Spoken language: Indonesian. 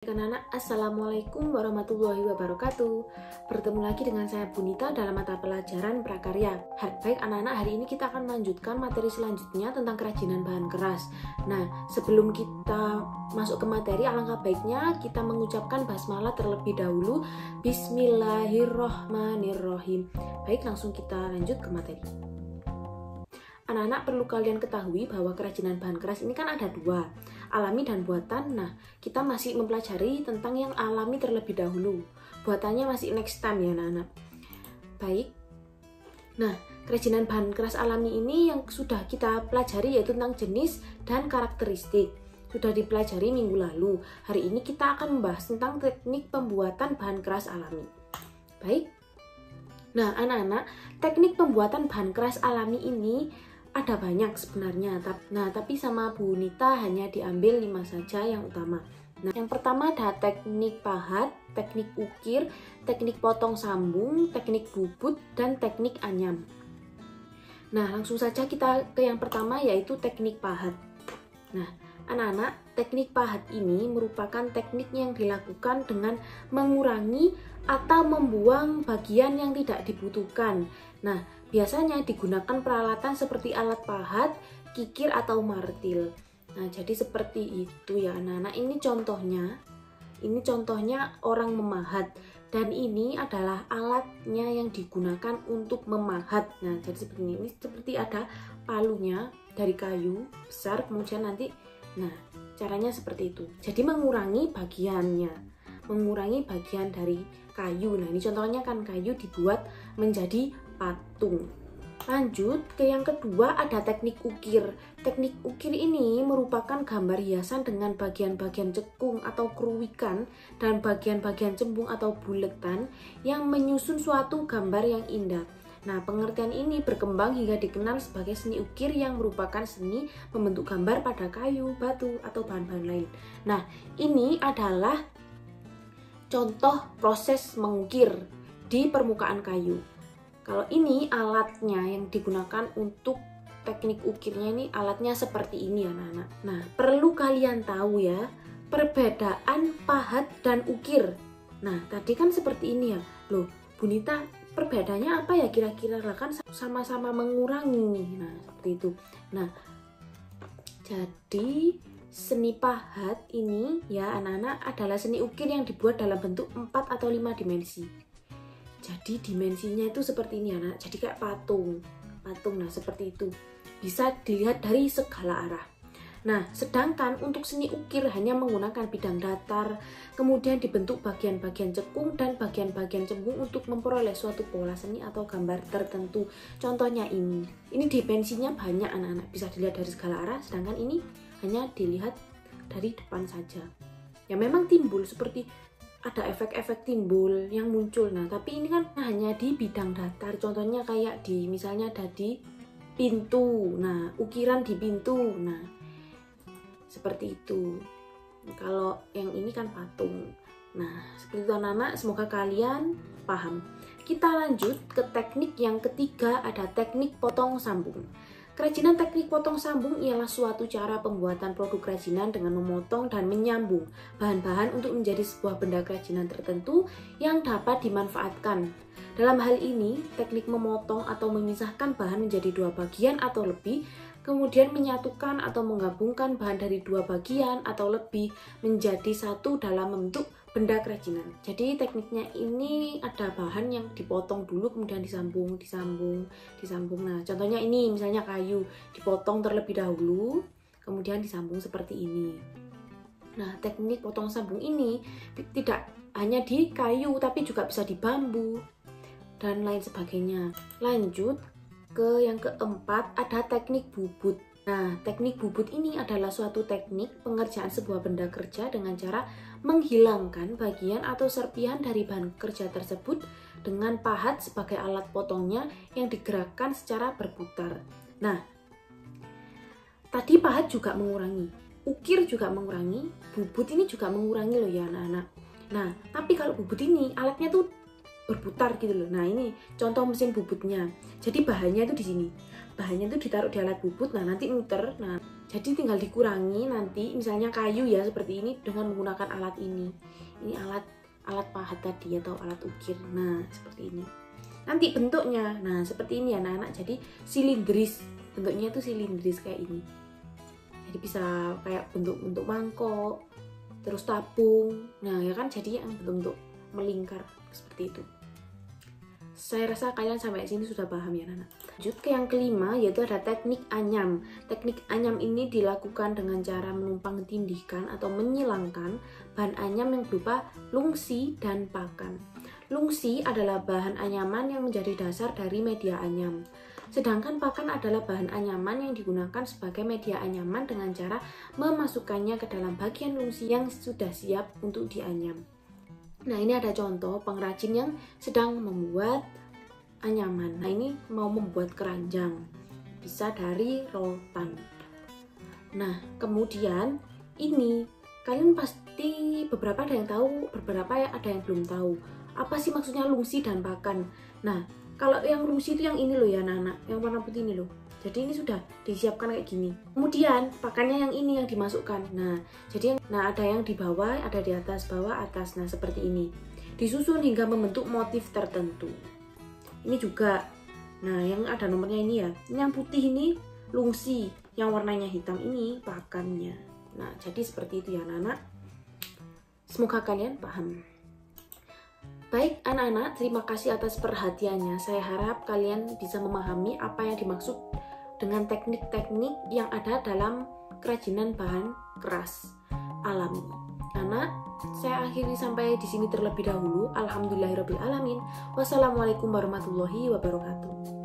Anak-anak, Assalamualaikum warahmatullahi wabarakatuh. Bertemu lagi dengan saya Bunita dalam mata pelajaran prakarya. Baik anak-anak, hari ini kita akan melanjutkan materi selanjutnya tentang kerajinan bahan keras. Nah, sebelum kita masuk ke materi, alangkah baiknya kita mengucapkan basmalah terlebih dahulu. Bismillahirrohmanirrohim. Baik, langsung kita lanjut ke materi. Anak-anak, perlu kalian ketahui bahwa kerajinan bahan keras ini kan ada dua, alami dan buatan. Nah, kita masih mempelajari tentang yang alami terlebih dahulu. Buatannya masih next time ya anak-anak. Baik. Nah, kerajinan bahan keras alami ini yang sudah kita pelajari yaitu tentang jenis dan karakteristik. Sudah dipelajari minggu lalu. Hari ini kita akan membahas tentang teknik pembuatan bahan keras alami. Baik. Nah, anak-anak, teknik pembuatan bahan keras alami ini ada banyak sebenarnya, tapi sama Bu Nita hanya diambil 5 saja yang utama. Nah, yang pertama ada teknik pahat, teknik ukir, teknik potong sambung, teknik bubut, dan teknik anyam. Nah, langsung saja kita ke yang pertama yaitu teknik pahat. Nah, anak-anak, teknik pahat ini merupakan teknik yang dilakukan dengan mengurangi atau membuang bagian yang tidak dibutuhkan. Nah, biasanya digunakan peralatan seperti alat pahat, kikir, atau martil. Nah, jadi seperti itu ya anak-anak. Ini contohnya orang memahat. Dan ini adalah alatnya yang digunakan untuk memahat. Nah, jadi seperti ini seperti ada palunya dari kayu besar, kemudian nanti, nah, caranya seperti itu. Jadi mengurangi bagiannya, mengurangi bagian dari kayu. Nah, ini contohnya kan kayu dibuat menjadi patung. Lanjut ke yang kedua, ada teknik ukir. Teknik ukir ini merupakan gambar hiasan dengan bagian-bagian cekung atau keruwikan dan bagian-bagian cembung atau buletan yang menyusun suatu gambar yang indah. Nah, pengertian ini berkembang hingga dikenal sebagai seni ukir yang merupakan seni membentuk gambar pada kayu, batu, atau bahan-bahan lain. Nah, ini adalah contoh proses mengukir di permukaan kayu. Kalau ini alatnya yang digunakan untuk teknik ukirnya, ini alatnya seperti ini anak-anak. Nah, perlu kalian tahu ya, perbedaan pahat dan ukir. Nah, tadi kan seperti ini ya. Loh, Bunita, perbedaannya apa ya kira-kira? Kan sama-sama mengurangi. Nah, seperti itu. Nah, jadi seni pahat ini ya anak-anak adalah seni ukir yang dibuat dalam bentuk 4 atau 5 dimensi. Jadi dimensinya itu seperti ini anak, jadi kayak patung. Nah seperti itu, bisa dilihat dari segala arah. Nah, sedangkan untuk seni ukir hanya menggunakan bidang datar, kemudian dibentuk bagian-bagian cekung dan bagian-bagian cembung untuk memperoleh suatu pola seni atau gambar tertentu. Contohnya ini dimensinya banyak anak-anak, bisa dilihat dari segala arah, sedangkan ini hanya dilihat dari depan saja. Ya memang timbul seperti ada efek-efek timbul yang muncul. Nah, tapi ini kan hanya di bidang datar. Contohnya kayak misalnya ada di pintu. Nah, ukiran di pintu. Nah, seperti itu. Kalau yang ini kan patung. Nah, seperti itu anak-anak, semoga kalian paham. Kita lanjut ke teknik yang ketiga, ada teknik potong sambung. Kerajinan teknik potong sambung ialah suatu cara pembuatan produk kerajinan dengan memotong dan menyambung bahan-bahan untuk menjadi sebuah benda kerajinan tertentu yang dapat dimanfaatkan. Dalam hal ini, teknik memotong atau memisahkan bahan menjadi dua bagian atau lebih, kemudian menyatukan atau menggabungkan bahan dari dua bagian atau lebih menjadi satu dalam membentuk benda kerajinan. Jadi tekniknya ini ada bahan yang dipotong dulu kemudian disambung. Nah, contohnya ini misalnya kayu dipotong terlebih dahulu kemudian disambung seperti ini. Nah, teknik potong sambung ini tidak hanya di kayu tapi juga bisa di bambu dan lain sebagainya. Lanjut ke yang keempat, ada teknik bubut. Nah, teknik bubut ini adalah suatu teknik pengerjaan sebuah benda kerja dengan cara menghilangkan bagian atau serpihan dari bahan kerja tersebut dengan pahat sebagai alat potongnya yang digerakkan secara berputar. Nah, tadi pahat juga mengurangi, ukir juga mengurangi, bubut ini juga mengurangi loh ya anak-anak. Nah, tapi kalau bubut ini alatnya tuh berputar gitu loh. Nah, ini contoh mesin bubutnya. Jadi bahannya itu di sini. Bahannya itu ditaruh di alat bubut, nah nanti muter. Nah, Jadi tinggal dikurangi nanti, misalnya kayu ya seperti ini dengan menggunakan alat ini. Ini alat pahat tadi atau alat ukir. Nah, seperti ini. Nanti bentuknya, nah seperti ini ya anak-anak. Jadi silindris, bentuknya itu silindris kayak ini. Jadi bisa kayak bentuk mangkok, terus tabung. Nah, ya kan jadi yang bentuk melingkar seperti itu. Saya rasa kalian sampai sini sudah paham ya anak. Lanjut ke yang kelima, yaitu ada teknik anyam. Teknik anyam ini dilakukan dengan cara menumpang tindihkan atau menyilangkan bahan anyam yang berupa lungsi dan pakan. Lungsi adalah bahan anyaman yang menjadi dasar dari media anyam. Sedangkan pakan adalah bahan anyaman yang digunakan sebagai media anyaman dengan cara memasukkannya ke dalam bagian lungsi yang sudah siap untuk dianyam. Nah, ini ada contoh pengrajin yang sedang membuat anyaman. Nah, ini mau membuat keranjang, bisa dari rotan. Nah, kemudian ini kalian pasti beberapa ada yang tahu, beberapa ada yang belum tahu. Apa sih maksudnya lungsi dan pakan? Nah, kalau yang lungsi itu yang ini loh ya anak-anak, yang warna putih ini loh. Jadi ini sudah disiapkan kayak gini. Kemudian pakannya yang ini yang dimasukkan. Nah, jadi ada yang di bawah, ada di atas, bawah, atas. Nah, seperti ini. Disusun hingga membentuk motif tertentu. Ini juga. Nah, yang ada nomornya ini ya. Ini yang putih ini lungsi, yang warnanya hitam ini pakannya. Nah, jadi seperti itu ya anak-anak. Semoga kalian paham. Baik anak-anak, terima kasih atas perhatiannya. Saya harap kalian bisa memahami apa yang dimaksud dengan teknik-teknik yang ada dalam kerajinan bahan keras alami. Anak, saya akhiri sampai di sini terlebih dahulu. Alhamdulillahirabbil alamin. Wassalamualaikum warahmatullahi wabarakatuh.